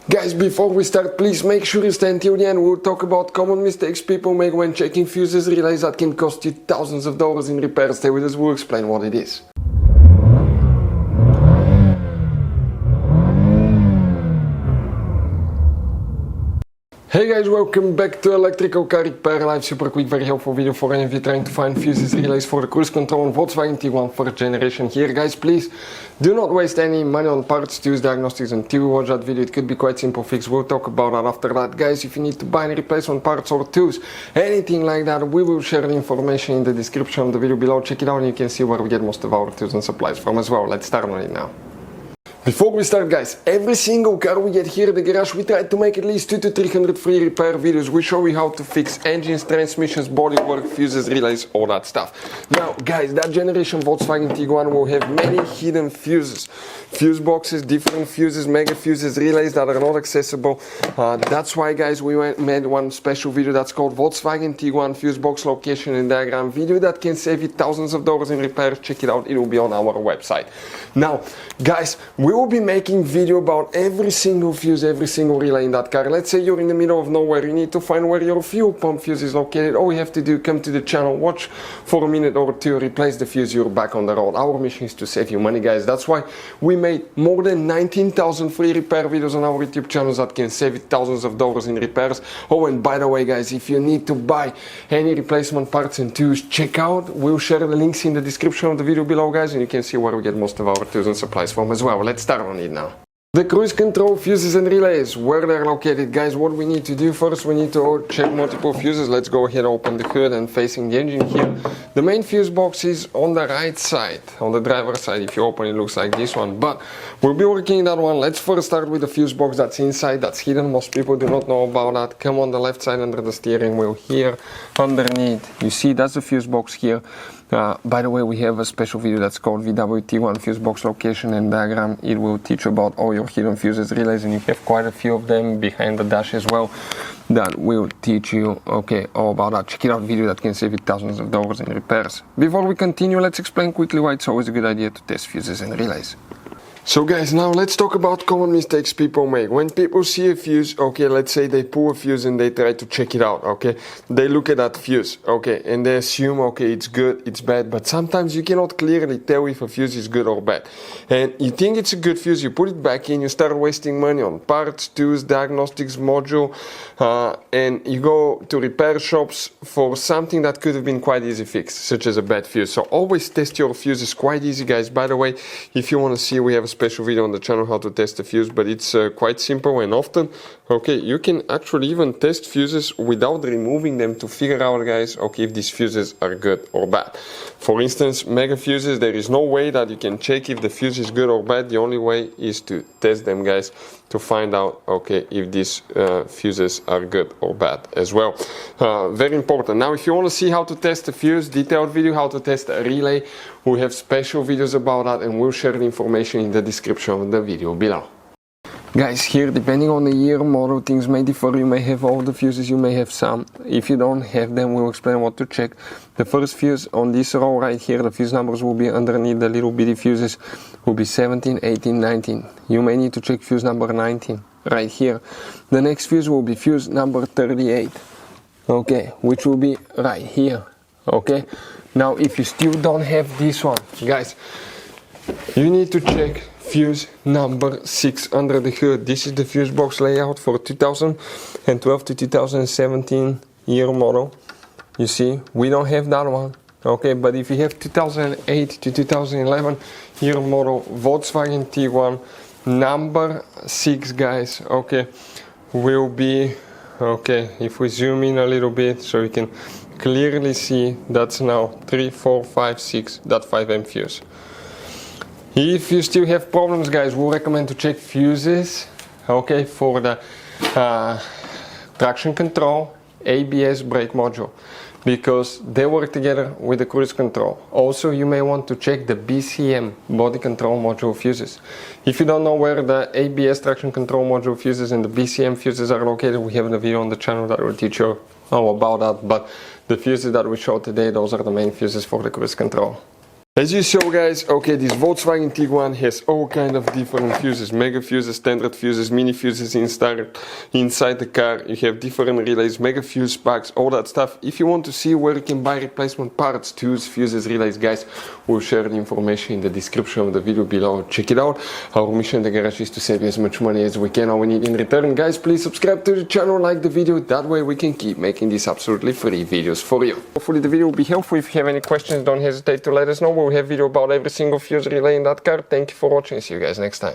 Guys, before we start, please make sure you stay until the end. We'll talk about common mistakes people make when checking fuses, relays that can cost you thousands of dollars in repairs. Stay with us, we'll explain what it is. Hey guys, welcome back to Electrical Car Repair Live. Super quick, very helpful video for any of you trying to find fuses, relays for the cruise control on Volkswagen Tiguan 4th generation. Here guys, please do not waste any money on parts, tools, diagnostics until you watch that video. It could be quite simple fix. We'll talk about that after that. Guys, if you need to buy any replacement parts or tools, anything like that, we will share the information in the description of the video below. Check it out and you can see where we get most of our tools and supplies from as well. Let's start on it now. Before we start guys, every single car we get here at the garage, we try to make at least 200 to 300 free repair videos. We show you how to fix engines, transmissions, bodywork, fuses, relays, all that stuff. Now guys, that generation Volkswagen Tiguan will have many hidden fuses. Fuse boxes, different fuses, mega fuses, relays that are not accessible. That's why guys, we made one special video that's called Volkswagen Tiguan Fuse Box Location and Diagram video that can save you thousands of dollars in repairs. Check it out, it will be on our website. Now guys, we will be making video about every single fuse, every single relay in that car. Let's say you're in the middle of nowhere, you need to find where your fuel pump fuse is located. All you have to do, come to the channel, watch for a minute or two, replace the fuse, you're back on the road. Our mission is to save you money guys. That's why we made more than 19,000 free repair videos on our YouTube channels that can save you thousands of dollars in repairs. Oh, and by the way guys, if you need to buy any replacement parts and tools, check out, we'll share the links in the description of the video below guys, and you can see where we get most of our tools and supplies from as well. Let's start on it now. The cruise control fuses and relays, where they're located guys. What we need to do first, we need to check multiple fuses. Let's go ahead, open the hood and facing the engine here. The main fuse box is on the right side, on the driver's side. If you open it, looks like this one, but we'll be working that one. Let's first start with the fuse box that's inside, that's hidden. Most people do not know about that. Come on the left side under the steering wheel here, underneath. You see that's the fuse box here. By the way, we have a special video that's called VW Tiguan Fuse Box Location and Diagram. It will teach about all your hidden fuses, relays, and you have quite a few of them behind the dash as well that will teach you, okay, all about that. Check it out, video that can save you thousands of dollars in repairs. Before we continue, let's explain quickly why it's always a good idea to test fuses and relays. So guys, now let's talk about common mistakes people make. When people see a fuse, okay, let's say they pull a fuse and they try to check it out, okay. They look at that fuse, okay, and they assume, okay, it's good, it's bad, but sometimes you cannot clearly tell if a fuse is good or bad. And you think it's a good fuse, you put it back in, you start wasting money on parts, tools, diagnostics, module, and you go to repair shops for something that could have been quite easy fixed, such as a bad fuse. So always test your fuses, quite easy guys. By the way, if you want to see, we have a special video on the channel how to test a fuse, but it's quite simple and often, okay, you can actually even test fuses without removing them to figure out guys, okay, if these fuses are good or bad. For instance, mega fuses, there is no way that you can check if the fuse is good or bad. The only way is to test them guys to find out, okay, if these fuses are good or bad as well. Very important. Now if you want to see how to test a fuse, detailed video how to test a relay, we have special videos about that and we'll share the information in the description of the video below. Guys, here depending on the year, model, things may differ. You may have all the fuses, you may have some. If you don't have them, we'll explain what to check. The first fuse on this row right here, the fuse numbers will be underneath the little bitty fuses, will be 17, 18, 19. You may need to check fuse number 19 right here. The next fuse will be fuse number 38, okay, which will be right here, okay. Now if you still don't have this one, guys, you need to check fuse number 6 under the hood. This is the fuse box layout for 2012 to 2017 year model. You see, we don't have that one, okay, but if you have 2008 to 2011 year model Volkswagen Tiguan number 6 guys, okay, will be, okay, if we zoom in a little bit so you can clearly see, that's now 3, 4, 5, 6, that 5M fuse. If you still have problems guys, we'll recommend to check fuses, okay, for the traction control, ABS, brake module, because they work together with the cruise control. Also, you may want to check the BCM, body control module fuses. If you don't know where the ABS traction control module fuses and the BCM fuses are located, we have a video on the channel that will teach you all about that, but the fuses that we showed today, those are the main fuses for the cruise control. As you saw guys, okay, this Volkswagen Tiguan has all kind of different fuses, mega fuses, standard fuses, mini fuses inside the car. You have different relays, mega fuse packs, all that stuff. If you want to see where you can buy replacement parts, tools, fuses, relays, guys, we'll share the information in the description of the video below. Check it out. Our mission in the garage is to save you as much money as we can. All we need in return, guys, please subscribe to the channel, like the video. That way we can keep making these absolutely free videos for you. Hopefully the video will be helpful. If you have any questions, don't hesitate to let us know. We have video about every single fuse relay in that car. Thank you for watching. See you guys next time.